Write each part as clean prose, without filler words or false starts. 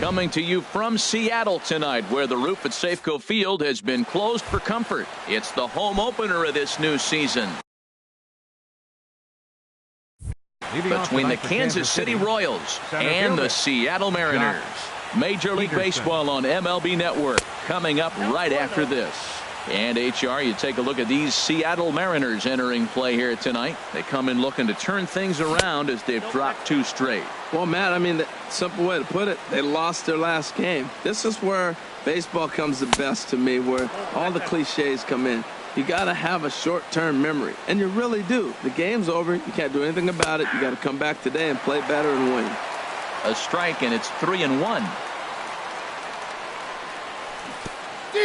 Coming to you from Seattle tonight, where the roof at Safeco Field has been closed for comfort. It's the home opener of this new season between the Kansas City Royals and the Seattle Mariners. Major League Baseball on MLB Network coming up right after this. And HR, you take a look at these Seattle Mariners entering play here tonight. They come in looking to turn things around as they've dropped 2 straight. Well, Matt, I mean, the simple way to put it, they lost their last game. This is where baseball comes the best to me, where all the cliches come in. You got to have a short-term memory, and you really do. The game's over. You can't do anything about it. You got to come back today and play better and win. A strike, and it's 3-1.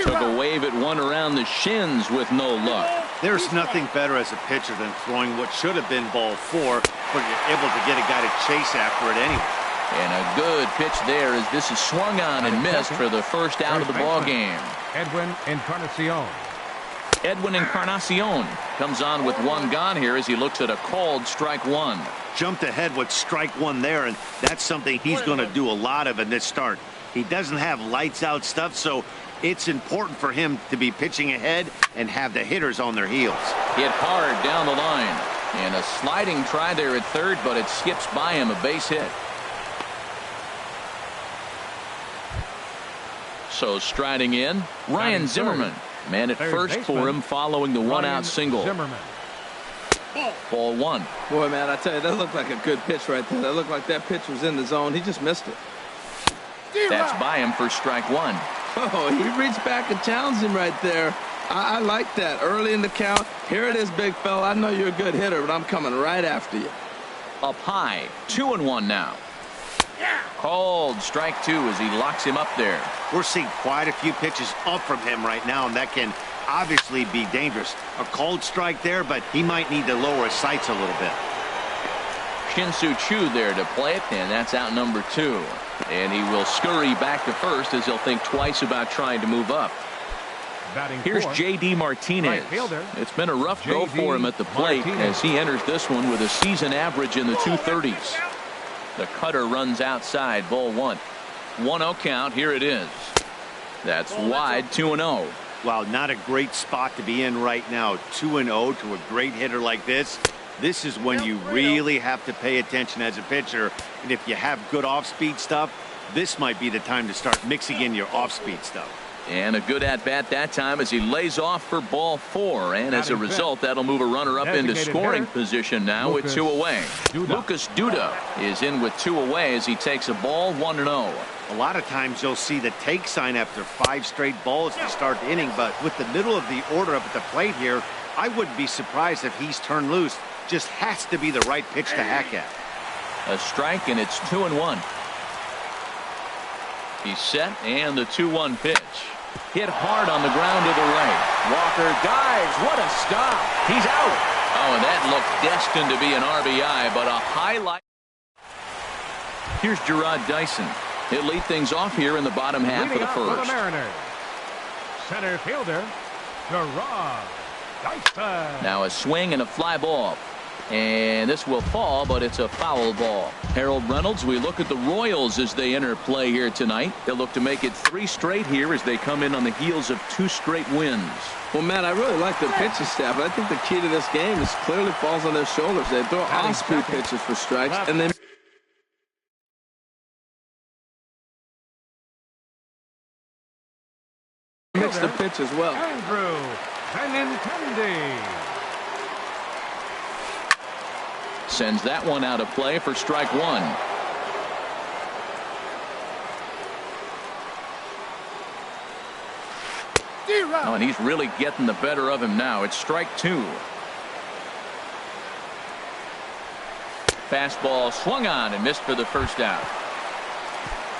Took a wave at one around the shins with no luck. There's nothing better as a pitcher than throwing what should have been ball 4, but you're able to get a guy to chase after it anyway. And a good pitch there as this is swung on and missed for the first out of the ball game. Edwin Encarnacion. Edwin Encarnacion comes on with 1 gone here as he looks at a called strike 1. Jumped ahead with strike 1 there, and that's something he's going to do a lot of in this start. He doesn't have lights out stuff, so it's important for him to be pitching ahead and have the hitters on their heels. Hit hard down the line. And a sliding try there at third, but it skips by him, a base hit. So striding in, Ryan Zimmerman. Man at first for him following the 1-out single. Zimmerman. Ball 1. Boy, man, I tell you, that looked like a good pitch right there. That looked like that pitch was in the zone. He just missed it. That's by him for strike 1. Oh, he reached back and challenged him right there. I like that. Early in the count. Here it is, big fella. I know you're a good hitter, but I'm coming right after you. Up high. 2-1 now. Called strike 2 as he locks him up there. We're seeing quite a few pitches up from him right now, and that can obviously be dangerous. A called strike there, but he might need to lower his sights a little bit. Shin-Soo Choo there to play it, and that's out number 2. And he will scurry back to first as he'll think twice about trying to move up. Here's J.D. Martinez. It's been a rough go for him at the plate as he enters this one with a season average in the 230s. The cutter runs outside, ball 1. 1-0 count. Here it is. That's wide, 2-0. Wow, not a great spot to be in right now. 2-0 to a great hitter like this. This is when you really have to pay attention as a pitcher. And if you have good off-speed stuff, this might be the time to start mixing in your off-speed stuff. And a good at-bat that time as he lays off for ball 4. And as a result, that'll move a runner up into scoring position now with 2 away. Lucas Duda is in with 2 away as he takes a ball, 1-0. A lot of times you'll see the take sign after 5 straight balls to start the inning. But with the middle of the order up at the plate here, I wouldn't be surprised if he's turned loose. Just has to be the right pitch to hack at. A strike, and it's 2-1. He's set, and the 2-1 pitch. Hit hard on the ground to the right. Walker dives. What a stop. He's out. Oh, and that looked destined to be an RBI, but a highlight. Here's Gerard Dyson. He'll lead things off here in the bottom half of the first. For the Mariners, center fielder, Gerard Dyson. Now a swing and a fly ball. And this will fall, but it's a foul ball. Harold Reynolds, we look at the Royals as they enter play here tonight. They'll look to make it 3 straight here as they come in on the heels of 2 straight wins. Well, Matt, I really like their pitching staff. I think the key to this game is clearly falls on their shoulders. They throw off-speed pitches for strikes, and then mix the pitch as well. Andrew Benintendi. Sends that one out of play for strike 1. Oh, and he's really getting the better of him now. It's strike 2. Fastball swung on and missed for the first out.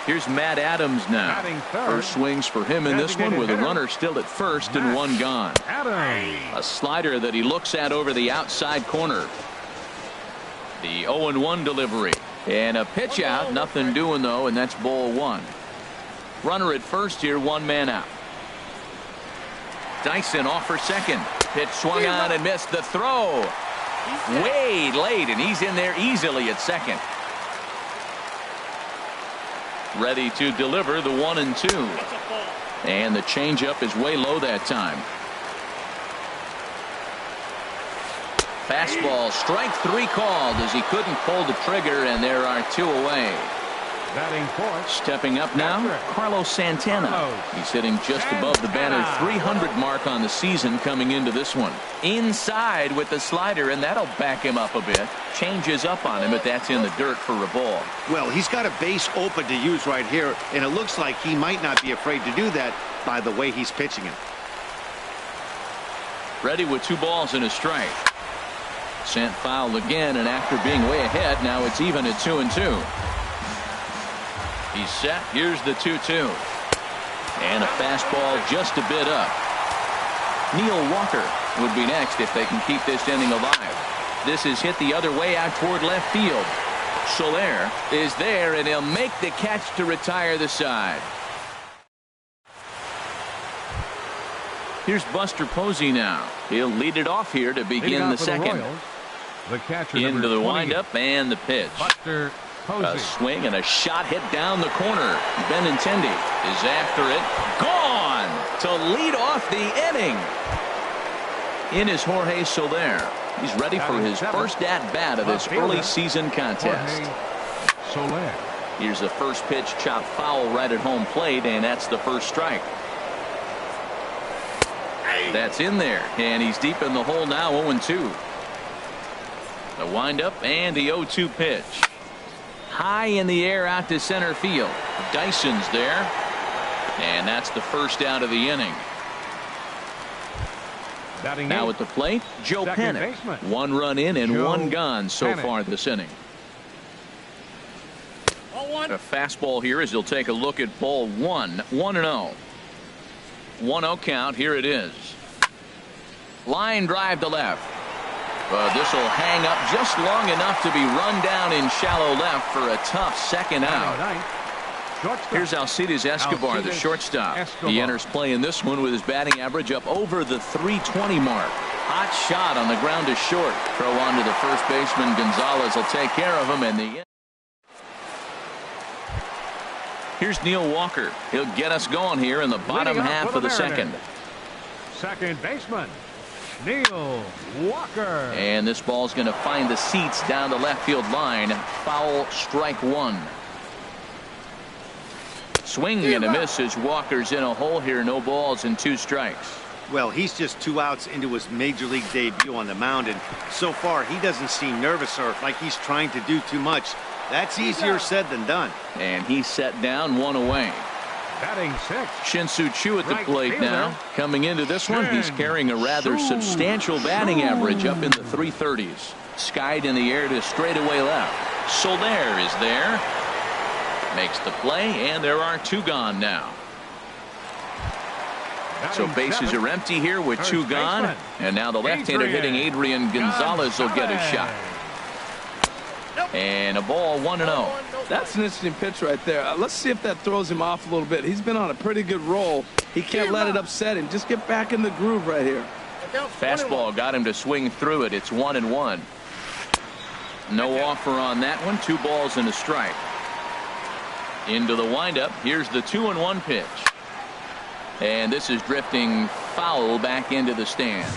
Here's Matt Adams now. First swings for him in this one with a runner still at first and 1 gone. A slider that he looks at over the outside corner. The 0-1 delivery. And a pitch out. Nothing doing, though, and that's ball 1. Runner at first here, 1 man out. Dyson off for second. Pitch swung on and missed. The throw. Way late, and he's in there easily at second. Ready to deliver the 1-2. And the changeup is way low that time. Fastball, strike 3 called as he couldn't pull the trigger, and there are 2 away. Batting fourth. Stepping up now, Carlos Santana. He's hitting just above the banner 300 mark on the season coming into this one. Inside with the slider, and that'll back him up a bit. Changes up on him, but that's in the dirt for a ball. Well, he's got a base open to use right here, and it looks like he might not be afraid to do that by the way he's pitching it. Ready with 2 balls and a strike. Sent foul again, and after being way ahead, now it's even at 2-2. He's set. Here's the 2-2. And a fastball just a bit up. Neil Walker would be next if they can keep this inning alive. This is hit the other way out toward left field. Soler is there, and he'll make the catch to retire the side. Here's Buster Posey now. He'll lead it off here to begin the second. The catcher into the windup and the pitch. Buster Posey. A swing and a shot hit down the corner. Benintendi is after it. Gone to lead off the inning. In is Jorge Soler. He's ready for his first at-bat of this early season contest. Soler. Here's the first pitch, chopped foul right at home plate, and that's the first strike. That's in there, and he's deep in the hole now, 0-2. The windup and the 0-2 pitch. High in the air out to center field. Dyson's there, and that's the first out of the inning. Batting now at the plate, Joe Panik. 1 run in and 1 gone so far this inning. A fastball here as he'll take a look at ball 1. 1-0. 1-0 count. Here it is. Line drive to left. This will hang up just long enough to be run down in shallow left for a tough second out. Here's Alcides Escobar, the shortstop. He enters play in this one with his batting average up over the 320 mark. Hot shot on the ground to short. Throw on to the first baseman. Gonzalez will take care of him in the end. Here's Neil Walker. He'll get us going here in the bottom half of the second. Second baseman, Neil Walker. And this ball's going to find the seats down the left field line. Foul, strike 1. Swing and a miss as Walker's in a hole here. No balls and 2 strikes. Well, he's just 2 outs into his major league debut on the mound, and so far he doesn't seem nervous or like he's trying to do too much. That's easier said than done. And he's set down, 1 away. Batting 6. Shin-Soo Choo at the plate now. Coming into this one, he's carrying a rather substantial batting average up in the 330s. Skied in the air to straightaway left. Soler is there. Makes the play, and there are 2 gone now. So bases are empty here with 2 gone. And now the left-hander hitting Adrian Gonzalez will get a shot. And a ball, 1-0. That's an interesting pitch right there. Let's see if that throws him off a little bit. He's been on a pretty good roll. He can't let it upset him. Just get back in the groove right here. Fastball got him to swing through it. It's 1-1. No offer on that one. 2 balls and a strike. Into the windup. Here's the 2-1 pitch. And this is drifting foul back into the stands.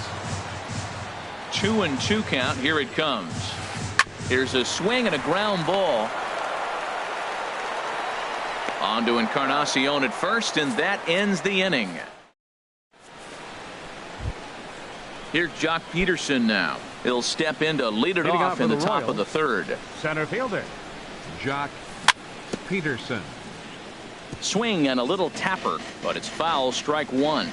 2-2 count. Here it comes. Here's a swing and a ground ball. On to Encarnacion at first, and that ends the inning. Here's Jock Peterson now. He'll step in to lead it off in the top of the 3rd. Center fielder, Jock Peterson. Swing and a little tapper, but it's foul, strike 1.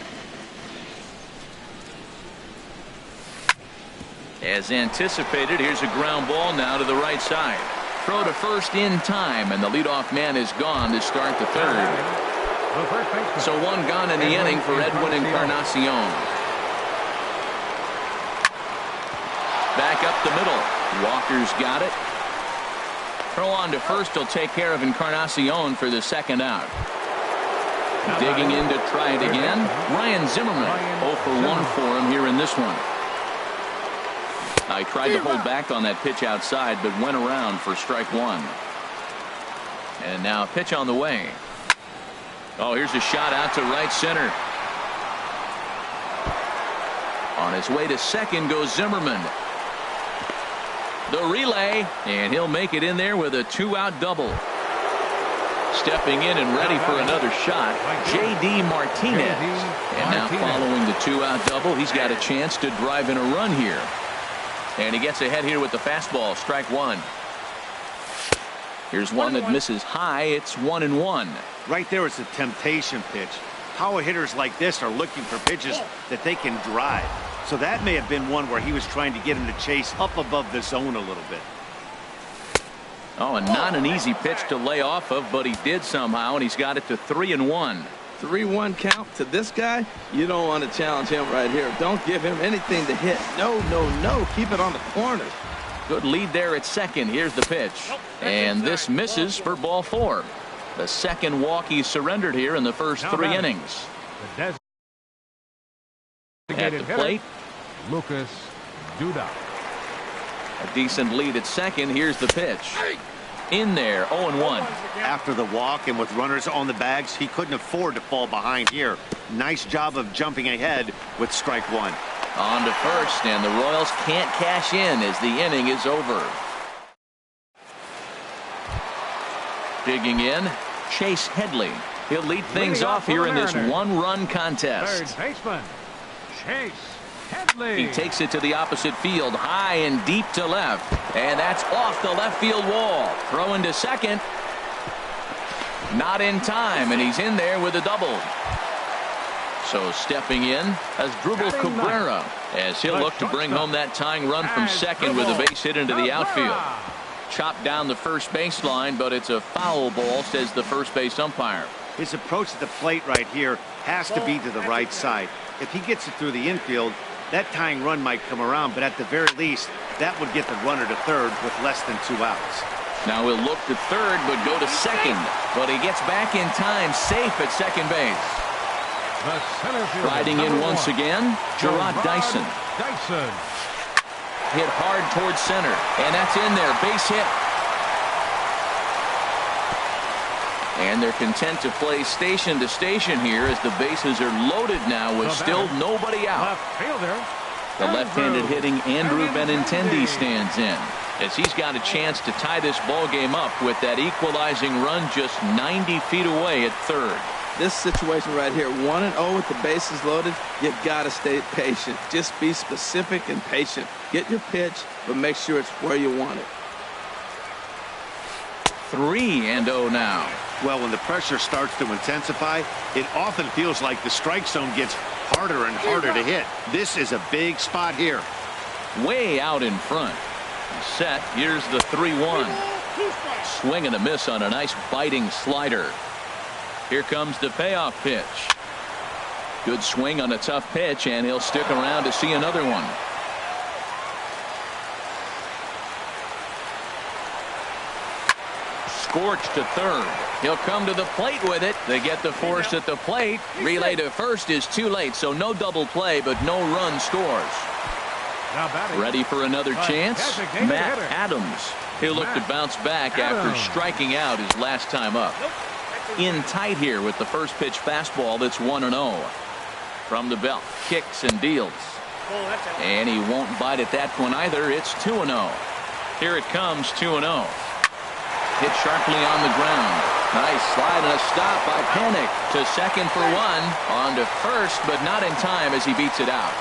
As anticipated, here's a ground ball now to the right side. Throw to first in time, and the leadoff man is gone to start the 3rd. So 1 gone in the inning for Edwin Encarnacion. Back up the middle. Walker's got it. Throw on to first will take care of Encarnacion for the 2nd out. Digging in to try it again. Ryan Zimmerman. 0 for 1 for him here in this one. I tried to hold back on that pitch outside, but went around for strike 1. And now a pitch on the way. Oh, here's a shot out to right center. On his way to second goes Zimmerman. The relay, and he'll make it in there with a 2-out double. Stepping in and ready for another shot, J.D. Martinez. And now following the 2-out double, he's got a chance to drive in a run here. And he gets ahead here with the fastball, strike one. Here's one that misses high. It's 1-1. Right there, it's a temptation pitch. Power hitters like this are looking for pitches that they can drive. So that may have been one where he was trying to get him to chase up above the zone a little bit. Oh, and not an easy pitch to lay off of, but he did somehow, and he's got it to 3-1. 3-1 count to this guy. You don't want to challenge him right here. Don't give him anything to hit. No, no, no. Keep it on the corners. Good lead there at second. Here's the pitch. And this misses for ball 4. The second walk he surrendered here in the first 3 innings. At the plate, Lucas Duda. a decent lead at second. Here's the pitch. In there, 0-1. After the walk and with runners on the bags, he couldn't afford to fall behind here. Nice job of jumping ahead with strike one. On to first, and the Royals can't cash in as the inning is over. Digging in, Chase Headley. He'll lead things off here in this one-run contest. Third baseman, Chase Headley. He takes it to the opposite field, high and deep to left. And that's off the left field wall. Throwing to second. Not in time, and he's in there with a double. So stepping in as Drupal Cabrera, as he'll look to bring home that tying run from second with a base hit into the outfield. Chopped down the first baseline, but it's a foul ball, says the first base umpire. His approach to the plate right here has to be to the right side. If he gets it through the infield, that tying run might come around, but at the very least, that would get the runner to third with less than 2 outs. Now he'll look to third, but go to second. But he gets back in time, safe at second base. Riding in once again, Gerard Dyson. Hit hard towards center, and that's in there. Base hit. And they're content to play station to station here as the bases are loaded now with still nobody out. The left-handed hitting Andrew Benintendi stands in as he's got a chance to tie this ball game up with that equalizing run just 90 feet away at third. This situation right here, 1-0 with the bases loaded, you got to stay patient. Just be specific and patient. Get your pitch, but make sure it's where you want it. 3-0 now. Well, when the pressure starts to intensify, it often feels like the strike zone gets harder and harder to hit. This is a big spot here. Way out in front. Set. Here's the 3-1. Swing and a miss on a nice biting slider. Here comes the payoff pitch. Good swing on a tough pitch, and he'll stick around to see another one. Scorched to third. He'll come to the plate with it. They get the force at the plate. Relay to first is too late, so no double play, but no run scores. Ready for another chance? Matt Adams. He'll look to bounce back after striking out his last time up. In tight here with the first pitch fastball that's 1-0. From the belt, kicks and deals. And he won't bite at that one either. It's 2-0. Here it comes, 2-0. Hit sharply on the ground. Nice slide and a stop by Panik to second for one. On to first, but not in time as he beats it out.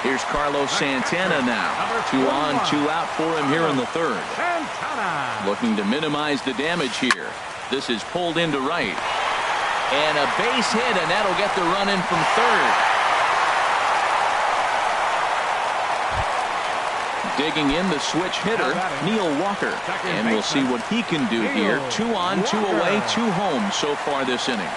Here's Carlos Santana now. 2 on, 2 out for him here in the third. Looking to minimize the damage here. This is pulled into right. And a base hit, and that'll get the run in from third. Digging in the switch hitter, Neil Walker. And we'll see what he can do here. 2 on, 2 away, 2 home so far this inning.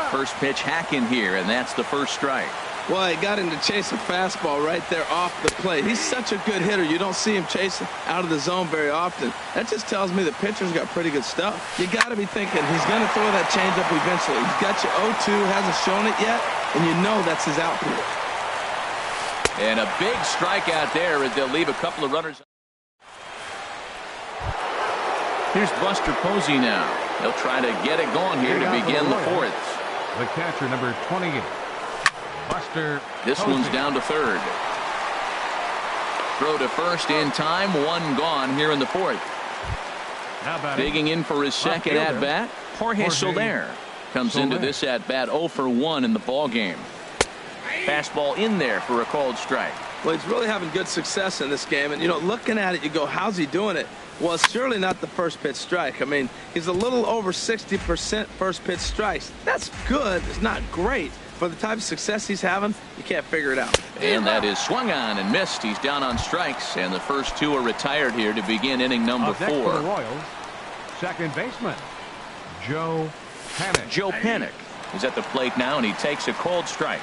First pitch hack in here, and that's the first strike. Well, he got him to chase a fastball right there off the plate. He's such a good hitter. You don't see him chasing out of the zone very often. That just tells me the pitcher's got pretty good stuff. You got to be thinking he's going to throw that changeup eventually. He's got you 0-2, hasn't shown it yet, and you know that's his outfield. And a big strikeout there as they'll leave a couple of runners. Here's Buster Posey now. He'll try to get it going here to begin the fourth. The catcher, number 28, Buster This Posey. one's down to third. Throw to first in time. One gone here in the fourth. Now batting, Digging in for his second fielder, at-bat, Jorge Soler. Comes into this at-bat 0 for 1 in the ball game. Fastball in there for a called strike. Well, he's really having good success in this game. And, you know, looking at it, you go, how's he doing it? Well, it's surely not the first pitch strike. I mean, he's a little over 60% first pitch strikes. That's good. It's not great. For the type of success he's having, you can't figure it out. And that is swung on and missed. He's down on strikes. And the first two are retired here to begin inning number Up next for 4. the Royals, second baseman, Joe Panik. Joe Panik is at the plate now, and he takes a called strike.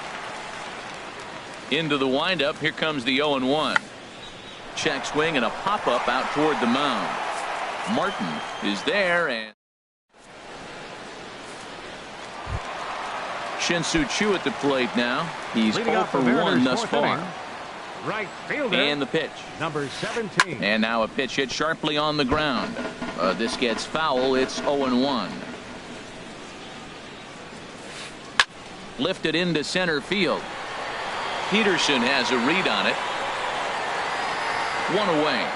Into the windup. Here comes the 0-1. Check swing and a pop-up out toward the mound. Martin is there, and Shin-Soo Choo at the plate now. He's Leading 0 off for the 1 Mariners' thus fourth far. inning, right fielder, And the pitch. number 17. And now a pitch hit sharply on the ground. This gets foul. It's 0-1. Lifted into center field. Peterson has a read on it. 1 away.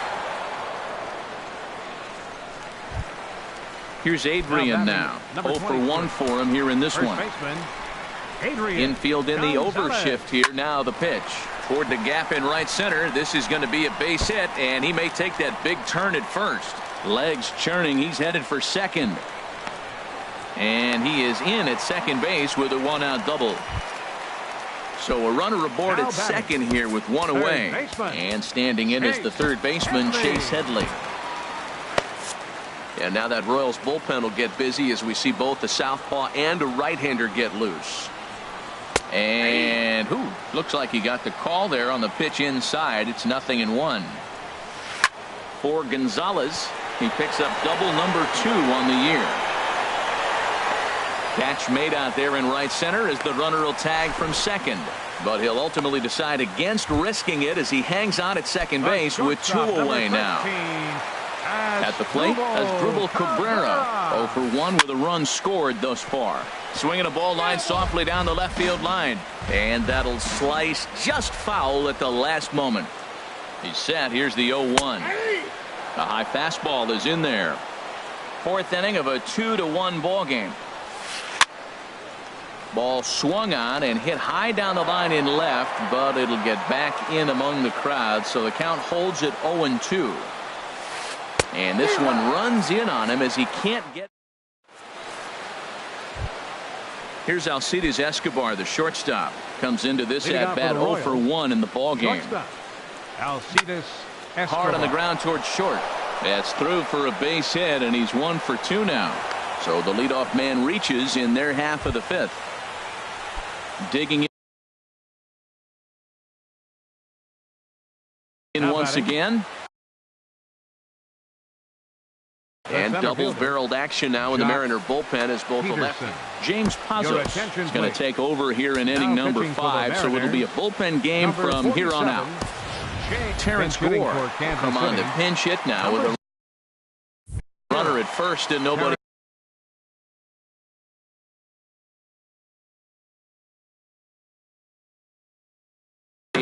Here's Adrian now. 0 for 1 for him here in this First one. baseman, Adrian Infield in the Gonzalez. overshift here. Now the pitch toward the gap in right center. This is going to be a base hit, and he may take that big turn at first. Legs churning. He's headed for second. And he is in at second base with a 1-out double. So a runner aboard Now at batting, second here with 1 third away. baseman, And standing in is the third baseman, Headley. Chase Headley. And now that Royals bullpen will get busy as we see both the southpaw and a right-hander get loose. And looks like he got the call there on the pitch inside. It's 0-1. For Gonzalez, he picks up double number 2 on the year. Catch made out there in right center as the runner will tag from second. But he'll ultimately decide against risking it as he hangs on at second base with 2 away now. At the plate, Asdrubal Cabrera, 0 for 1 with a run scored thus far. Swinging a ball line softly down the left field line. And that'll slice just foul at the last moment. He's set. Here's the 0-1. A high fastball is in there. Fourth inning of a 2-1 ball game. Ball swung on and hit high down the line in left, but it'll get back in among the crowd, so the count holds at 0-2. And this one runs in on him as he can't get. Here's Alcides Escobar, the shortstop. Comes into this at bat 0 for 1 in the ball game. Alcides Escobar. Hard on the ground towards short. That's through for a base hit, and he's 1 for 2 now. So the leadoff man reaches in their half of the fifth. Digging in once again. And double-barreled action now in the Mariner bullpen as both the lefty James Pazos is going to take over here in inning number 5. So it'll be a bullpen game from here on out. Terrence Gore come on the pinch hit now with a runner at first and nobody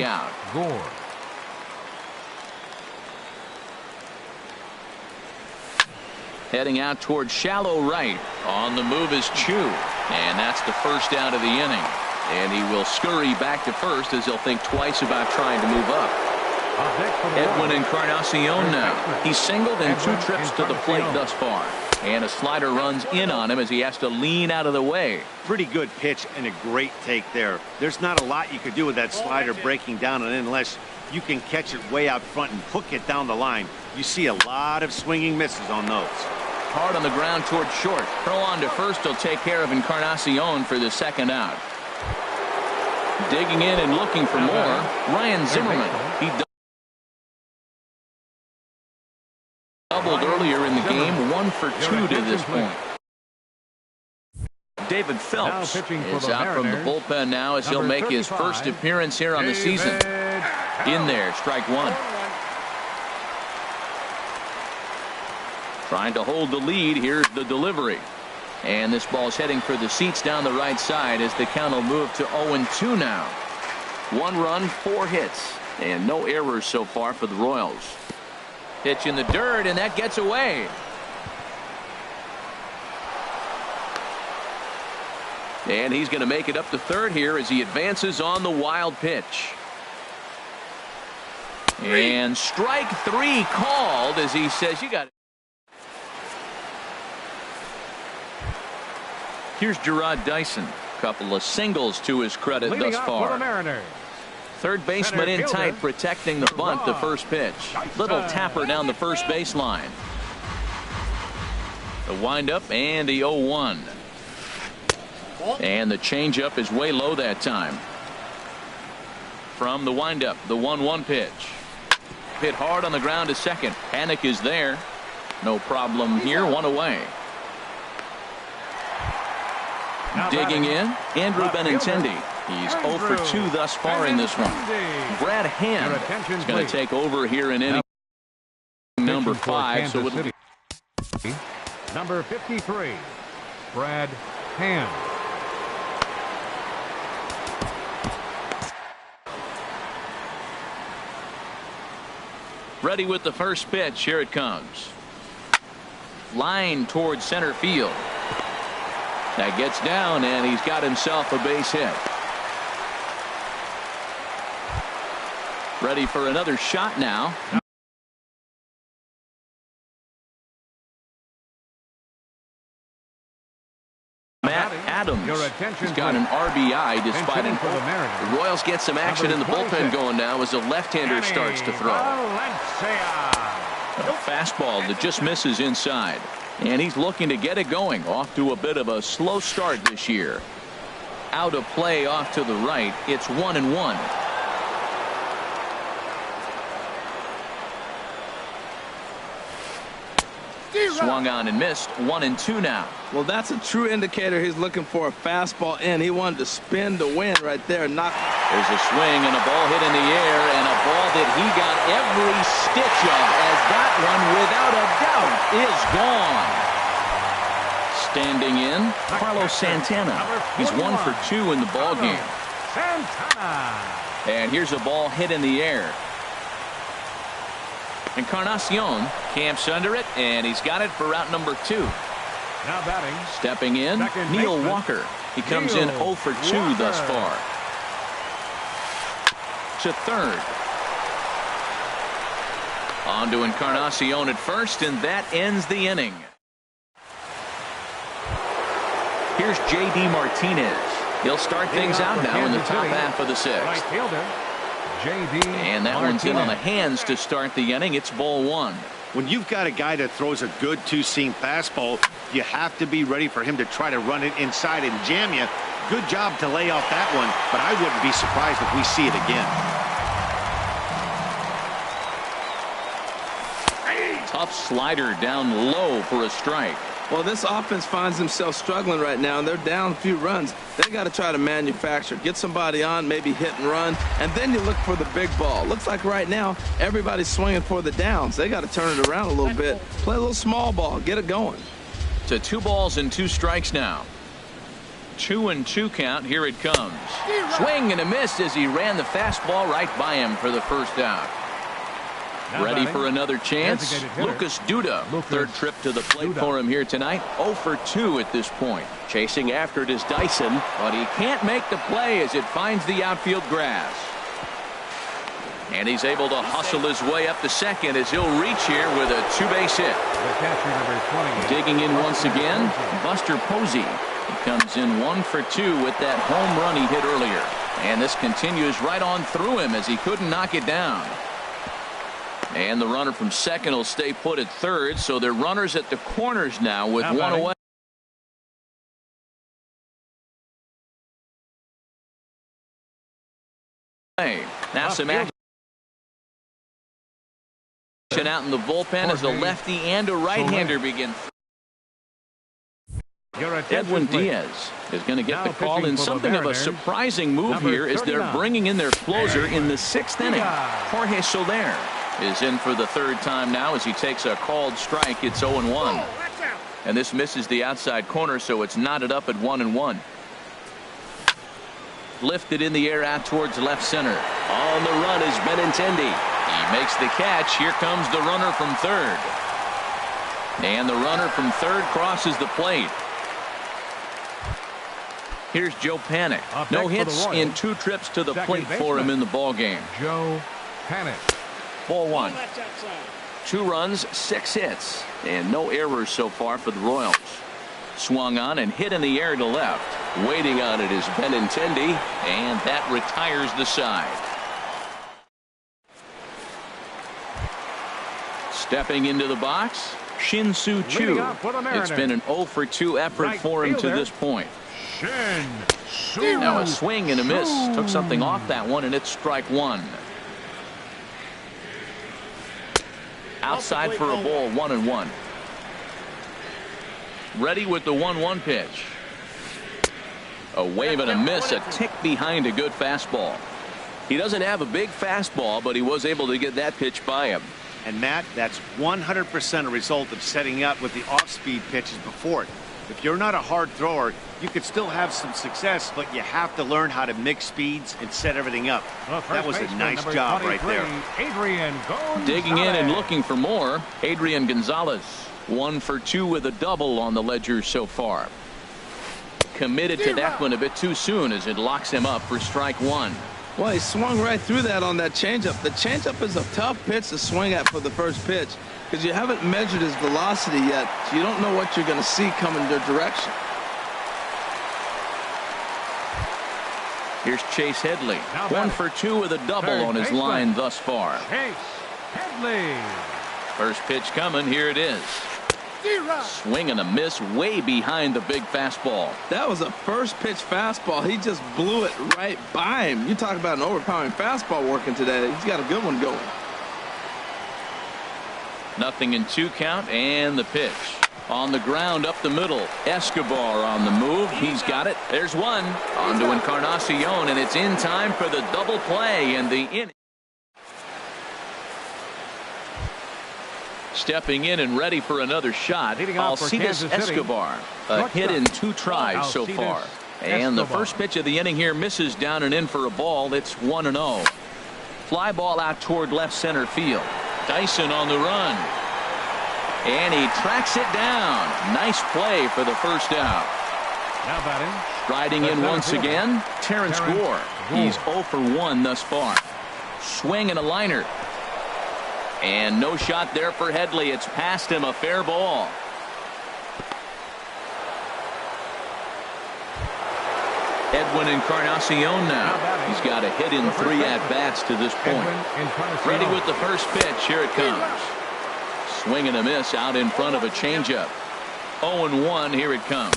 out. Gore. Heading out towards shallow right. On the move is Choo. And that's the first out of the inning. And he will scurry back to first as he'll think twice about trying to move up. Edwin Encarnacion now. He's singled in 2 trips to the plate thus far. And a slider runs in on him as he has to lean out of the way. Pretty good pitch and a great take there. There's not a lot you could do with that slider breaking down, and unless you can catch it way out front and hook it down the line, you see a lot of swinging misses on those. Hard on the ground towards short. Throw on to first will take care of Encarnacion for the second out. Digging in and looking for more, Ryan Zimmerman. He doubled earlier in the game, 1 for 2 to this point. David Phelps is out from the bullpen now as he'll make his first appearance here on the season. In there, strike 1. Trying to hold the lead. Here's the delivery. And this ball's heading for the seats down the right side as the count will move to 0-2 now. 1 run, 4 hits, and no errors so far for the Royals. Pitch in the dirt, and that gets away. And he's going to make it up to third here as he advances on the wild pitch. And strike 3 called as he says, you got it. Here's Jarrod Dyson. Couple of singles to his credit thus far. Third baseman in tight, protecting the bunt, the first pitch. Little tapper down the first baseline. The windup and the 0-1. And the changeup is way low that time. From the windup, the 1-1 pitch. Hit hard on the ground to second. Panic is there. No problem here. 1 away. Digging in, Andrew Benintendi. He's 0 for 2 thus far in this one. Brad Hand is going to take over here in inning number 5. So it'll be number 53, Brad Hand. Ready with the first pitch. Here it comes. Line towards center field. That gets down, and he's got himself a base hit. Ready for another shot now. Matt Adams has got an RBI despite an the Royals get some action in the bullpen going now as a left-hander starts to throw. A fastball that just misses inside. And he's looking to get it going. Off to a bit of a slow start this year. Out of play off to the right. It's 1-1. Swung on and missed. 1-2 now. Well, that's a true indicator he's looking for a fastball in. He wanted to spin to win right there. There's a swing and a ball hit in the air, and a ball that he got every stitch of, as that one without a doubt is gone. Standing in, Carlos Santana. He's 1 for 2 in the ball game. And here's a ball hit in the air. Encarnacion camps under it, and he's got it for route number 2. Now batting. Stepping in, Neil Walker. He comes in 0 for 2 thus far. To third. On to Encarnacion at first, and that ends the inning. Here's J.D. Martinez. He'll start things out now in the top half of the 6th. And that one's in on the hands to start the inning. It's ball 1. When you've got a guy that throws a good two-seam fastball, you have to be ready for him to try to run it inside and jam you. Good job to lay off that one, but I wouldn't be surprised if we see it again. Tough slider down low for a strike. Well, this offense finds themselves struggling right now, and they're down a few runs. They got to try to manufacture, get somebody on, maybe hit and run, and then you look for the big ball. Looks like right now everybody's swinging for the downs. They got to turn it around a little bit, play a little small ball, get it going. To 2 balls and 2 strikes now. 2-2 count. Here it comes. Swing and a miss as he ran the fastball right by him for the first out. Ready for another chance. Lucas Duda. Third trip to the plate for him here tonight. 0 for 2 at this point. Chasing after it is Dyson, but he can't make the play as it finds the outfield grass. And he's able to hustle his way up to second as he'll reach here with a 2-base hit. Digging in once again, Buster Posey. He comes in 1 for 2 with that home run he hit earlier. And this continues right on through him as he couldn't knock it down. And the runner from second will stay put at third, so they're runners at the corners now with 1 away. Now some action out in the bullpen as a lefty and a right-hander begin. Edwin Diaz is going to get the call in something of a surprising move here as they're bringing in their closer in the 6th inning. Jorge Soler. is in for the third time now as he takes a called strike. It's 0-1. And this misses the outside corner, so it's knotted up at 1-1. Lifted in the air out towards left center. On the run is Benintendi. He makes the catch. Here comes the runner from third. And the runner from third crosses the plate. Here's Joe Panik. No hits in 2 trips to the plate for him in the ball game. Joe Panik. Ball 1. 2 runs, 6 hits, and no errors so far for the Royals. Swung on and hit in the air to left. Waiting on it is Benintendi, and that retires the side. Stepping into the box, Shin-Soo Choo. It's been an 0-for-2 effort for him to this point. Now a swing and a miss. Took something off that one, and it's strike 1. Outside for a ball, 1-1. Ready with the 1-1 pitch. A wave and a miss, a tick behind a good fastball. He doesn't have a big fastball, but he was able to get that pitch by him. And Matt, that's 100% a result of setting up with the off-speed pitches before it. If you're not a hard thrower, you could still have some success, but you have to learn how to mix speeds and set everything up. That was a nice job right there. Digging in and looking for more, Adrian Gonzalez. 1 for 2 with a double on the ledger so far. Committed to that one a bit too soon as it locks him up for strike 1. Well, he swung right through that on that changeup. The changeup is a tough pitch to swing at for the first pitch because you haven't measured his velocity yet, so you don't know what you're going to see coming their direction. Here's Chase Headley. 1 for 2 with a double on his line thus far. Chase Headley. First pitch coming. Here it is. Swing and a miss way behind the big fastball. That was a first pitch fastball. He just blew it right by him. You talk about an overpowering fastball working today. He's got a good one going. 0-2 count and the pitch. On the ground up the middle. Escobar on the move. He's got it. There's one. On to Encarnacion, and it's in time for the double play and the inning. Stepping in and ready for another shot, Alcides Escobar. A hit in 2 tries so far. And the first pitch of the inning here misses down and in for a ball. It's 1-0. Fly ball out toward left center field. Dyson on the run. And he tracks it down. Nice play for the first out. Now batting. Striding in once again, Terrence Gore. He's 0 for 1 thus far. Swing and a liner. And no shot there for Headley. It's past him, a fair ball. Edwin Encarnacion now. He's got a hit in 3 at-bats to this point. Ready with the first pitch. Here it comes. Swing and a miss out in front of a changeup. 0-1. Here it comes.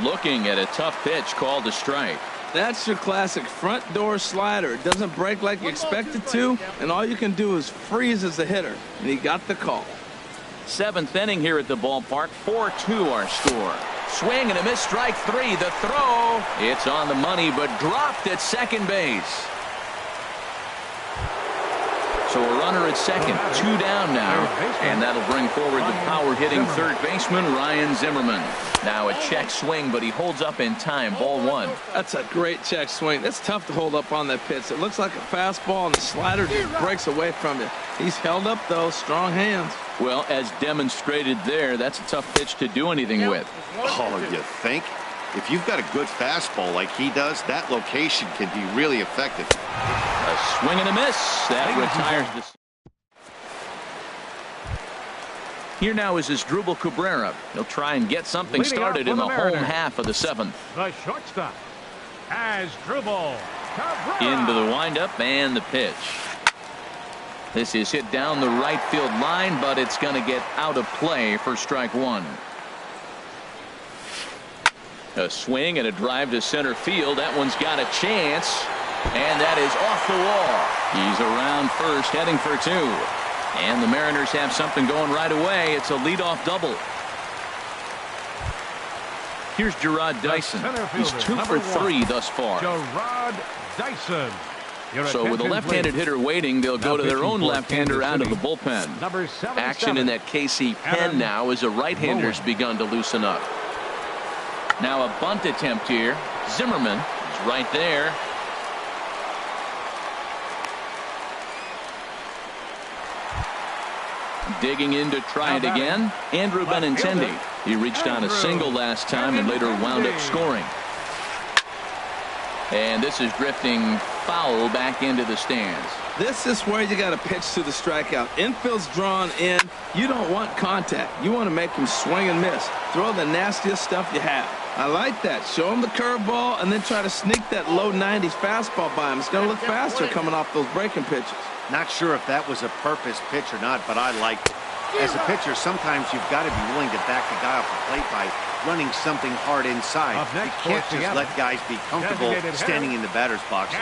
Looking at a tough pitch called a strike. That's your classic front door slider. It doesn't break like you expect it to, and all you can do is freeze as a hitter. And he got the call. 7th inning here at the ballpark. 4-2 our score. Swing and a miss, strike 3. The throw. It's on the money, but dropped at second base. So a runner at second, 2 down now, and that'll bring forward the power-hitting third baseman, Ryan Zimmerman. Now a check swing, but he holds up in time. Ball 1. That's a great check swing. It's tough to hold up on that pitch. It looks like a fastball, and the slider just breaks away from you. He's held up, though. Strong hands. Well, as demonstrated there, that's a tough pitch to do anything with. Oh, you think? If you've got a good fastball like he does, that location can be really effective. A swing and a miss. That retires this. Here now is Asdrubal Cabrera. He'll try and get something started in the home half of the 7th. The shortstop, Asdrubal Cabrera. Into the windup and the pitch. This is hit down the right field line, but it's going to get out of play for strike 1. A swing and a drive to center field. That one's got a chance. And that is off the wall. He's around first, heading for 2. And the Mariners have something going right away. It's a leadoff double. Here's Jarrod Dyson. He's 2 for 3 thus far. Jarrod Dyson. So with a left-handed hitter waiting, they'll go to their own left-hander out of the bullpen. Action in that KC pen now as the right-hander's begun to loosen up. Now a bunt attempt here. Zimmerman is right there. Digging in to try it again. Andrew Benintendi. He reached on a single last time and later wound up scoring. And this is drifting foul back into the stands. This is where you got to pitch to the strikeout. Infield's drawn in. You don't want contact. You want to make him swing and miss. Throw the nastiest stuff you have. I like that. Show him the curveball and then try to sneak that low 90s fastball by him. It's going to look faster coming off those breaking pitches. Not sure if that was a purpose pitch or not, but I liked it. As a pitcher, sometimes you've got to be willing to back the guy off the plate by running something hard inside. You can't just let guys be comfortable standing in the batter's box.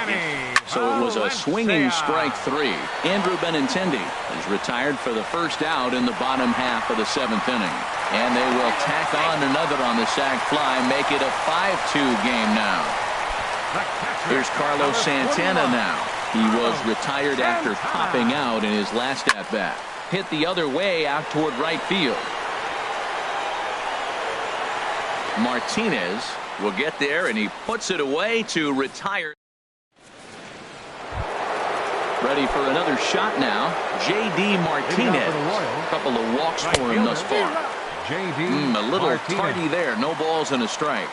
So it was a swinging strike 3. Andrew Benintendi is retired for the first out in the bottom half of the 7th inning. And they will tack on another on the sac fly, make it a 5-2 game now. Here's Carlos Santana now. He was retired after popping out in his last at-bat. Hit the other way out toward right field. Martinez will get there, and he puts it away to retire. Ready for another shot now. J.D. Martinez. A couple of walks for him thus far. A little tardy there. No balls and a strike.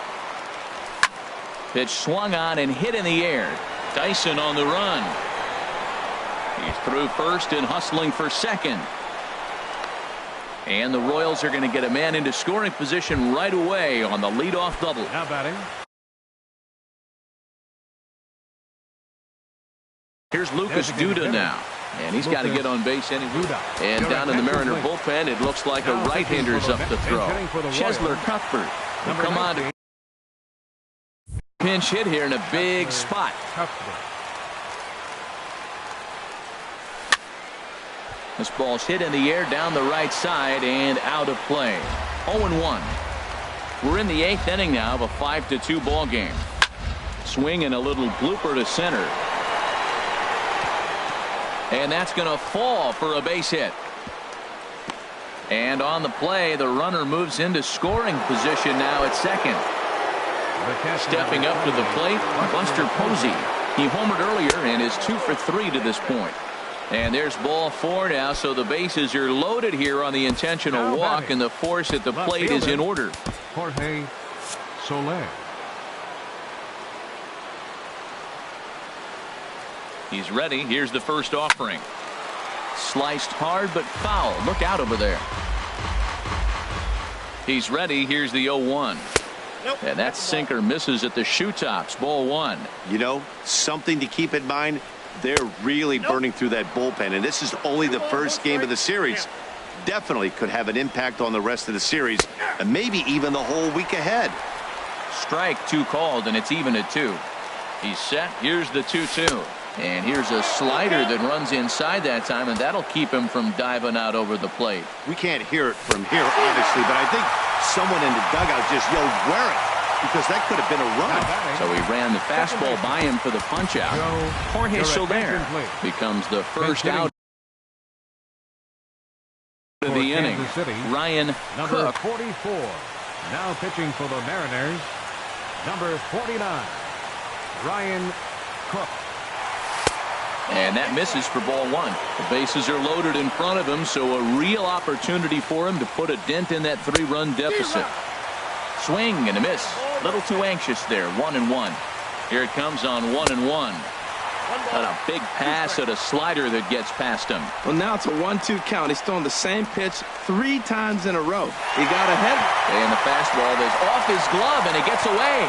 Pitch swung on and hit in the air. Dyson on the run. He's through first and hustling for second. And the Royals are going to get a man into scoring position right away on the leadoff double. Now batting. Here's Lucas Duda now. And he's got to get on base anyway. And down in the Mariner bullpen, it looks like a right-hander's up to throw. Chesler Cuthbert will come on to pinch hit here in a big spot. This ball's hit in the air down the right side and out of play. 0-1. We're in the 8th inning now of a 5-2 ball game. Swing and a little blooper to center. And that's going to fall for a base hit. And on the play, the runner moves into scoring position now at second. Stepping up to the plate, Buster Posey. He homered earlier and is 2 for 3 to this point. And there's ball 4 now, so the bases are loaded here on the intentional walk, and the force at the plate is in order. Jorge Soler. He's ready. Here's the first offering. Sliced hard but foul. Look out over there. He's ready. Here's the 0-1. And that sinker misses at the shoe tops. Ball 1. You know, something to keep in mind. They're really burning through that bullpen, and this is only the first game of the series. Definitely could have an impact on the rest of the series, and maybe even the whole week ahead. Strike 2 called, and it's even at 2. He's set. Here's the 2-2. And here's a slider that runs inside that time, and that'll keep him from diving out over the plate. We can't hear it from here, obviously, but I think someone in the dugout just yelled, "Wear it," because that could have been a run. So he ran the fastball by him for the punch-out. Jorge Soler becomes the first out of the inning. Ryan Cook. 44. Now pitching for the Mariners, number 49, Ryan Cook. And that misses for ball 1. The bases are loaded in front of him, so a real opportunity for him to put a dent in that 3-run deficit. Swing and a miss. A little too anxious there. 1-1. Here it comes on 1-1. And a big pass at a slider that gets past him. Well, now it's a 1-2 count. He's throwing the same pitch 3 times in a row. He got ahead. And the fastball is off his glove, and it gets away.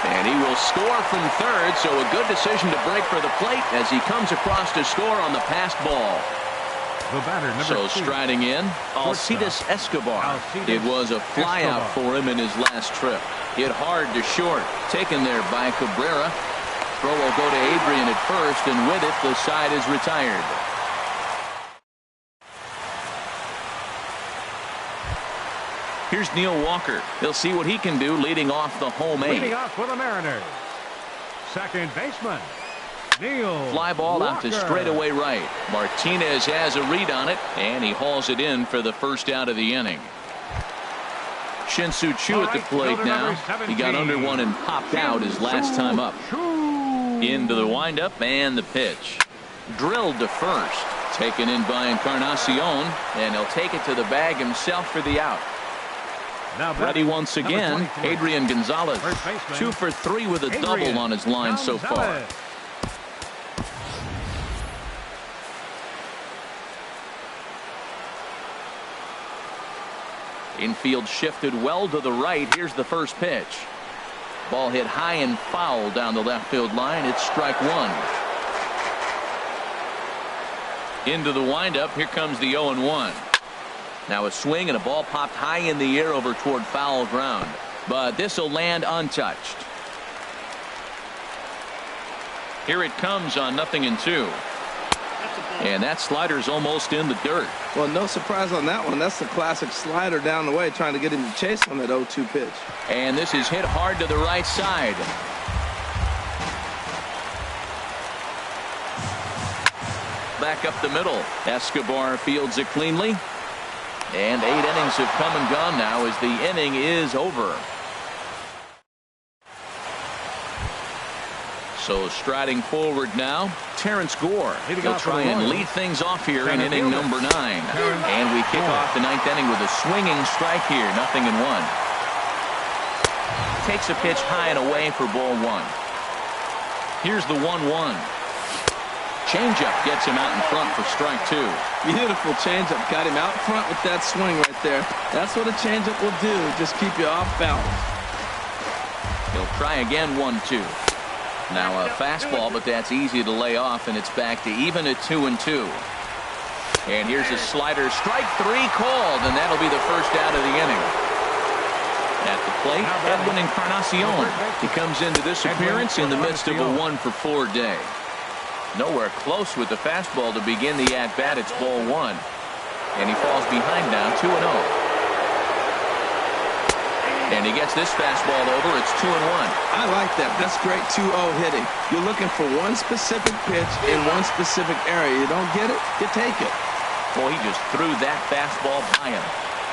And he will score from third, so a good decision to break for the plate as he comes across to score on the passed ball. The batter, number so 2, striding in, Alcides Escobar. It was a flyout for him in his last trip. Hit hard to short. Taken there by Cabrera. Throw will go to Adrian at first, and with it, the side is retired. Here's Neil Walker. He'll see what he can do leading off the home 8. Leading off for the Mariners, second baseman, Fly ball out to straightaway right. Martinez has a read on it, and he hauls it in for the first out of the inning. Shin-Soo Choo at the plate now. He got under one and popped out his last time up. Into the windup and the pitch. Drilled to first. Taken in by Encarnacion, and he'll take it to the bag himself for the out. Ready once again, Adrian Gonzalez. 2 for 3 with a double on his line so far. Infield shifted well to the right. Here's the first pitch. Ball hit high and foul down the left field line. It's strike one. Into the windup. Here comes the 0-1. Now a swing and a ball popped high in the air over toward foul ground. But this will land untouched. Here it comes on 0-2. And that slider's almost in the dirt. Well, no surprise on that one. That's the classic slider down the way, trying to get him to chase on that 0-2 pitch. And this is hit hard to the right side. Back up the middle. Escobar fields it cleanly. And 8 innings have come and gone now as the inning is over. So striding forward now, Terrence Gore. He'll try and lead things off here in inning number 9. And we kick off the 9th inning with a swinging strike here, 0-1. Takes a pitch high and away for ball 1. Here's the 1-1. Changeup gets him out in front for strike 2. Beautiful changeup. Got him out front with that swing right there. That's what a changeup will do. Just keep you off balance. He'll try again, 1-2. Now a fastball, but that's easy to lay off, and it's back to even at 2-2. And here's a slider. Strike 3 called, and that'll be the first out of the inning. At the plate, Edwin Encarnacion. He comes into this appearance in the midst of a 1-for-4 day. Nowhere close with the fastball to begin the at-bat. It's ball 1. And he falls behind now, 2-0. And he gets this fastball over. It's 2-1. I like that. That's great 2-0 hitting. You're looking for one specific pitch in one specific area. You don't get it, you take it. Boy, he just threw that fastball by him.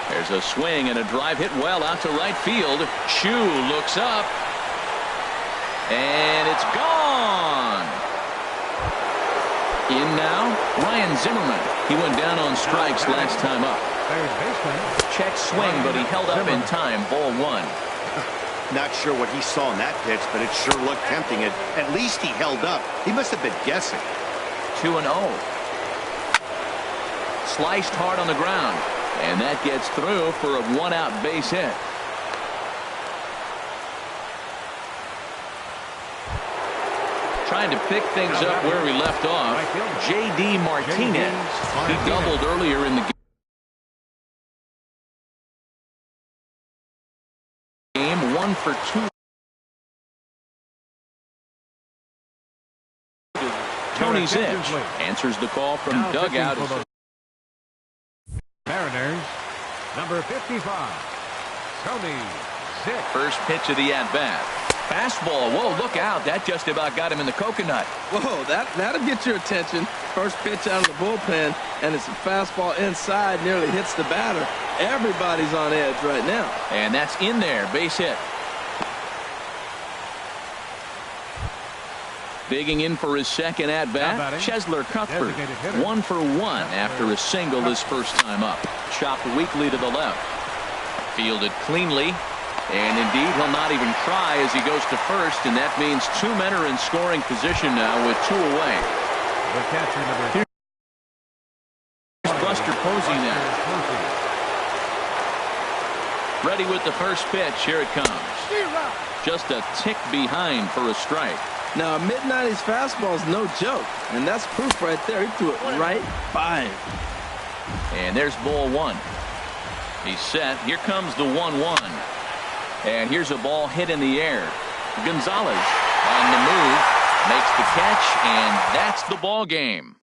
There's a swing and a drive hit well out to right field. Choo looks up. And it's gone. In now, Ryan Zimmerman. He went down on strikes last time up. Check swing, but he held up in time. Ball 1. Not sure what he saw in that pitch, but it sure looked tempting. At least he held up. He must have been guessing. 2-0. Sliced hard on the ground, and that gets through for a 1-out base hit. Trying to pick things up where we left off. J.D. Martinez. He doubled earlier in the game. 1 for 2. Tony Zitch answers the call from dugout. Mariners, number 55, Tony Zitch. First pitch of the at-bat. Fastball. Whoa, look out. That just about got him in the coconut. Whoa, that'll get your attention. First pitch out of the bullpen, and it's a fastball inside, nearly hits the batter. Everybody's on edge right now. And that's in there. Base hit. Digging in for his second at-bat, Cheslor Cuthbert. 1 for 1 after a single his first time up. Chopped weakly to the left. Fielded cleanly. And indeed, he'll not even try as he goes to first, and that means 2 men are in scoring position now with 2 away. Here's Buster Posey now. Ready with the first pitch. Here it comes. Just a tick behind for a strike. Now, a mid-90s fastball is no joke, and that's proof right there. He threw it right by him. And there's ball 1. He's set. Here comes the 1-1. And here's a ball hit in the air. Gonzalez on the move, makes the catch, and that's the ball game.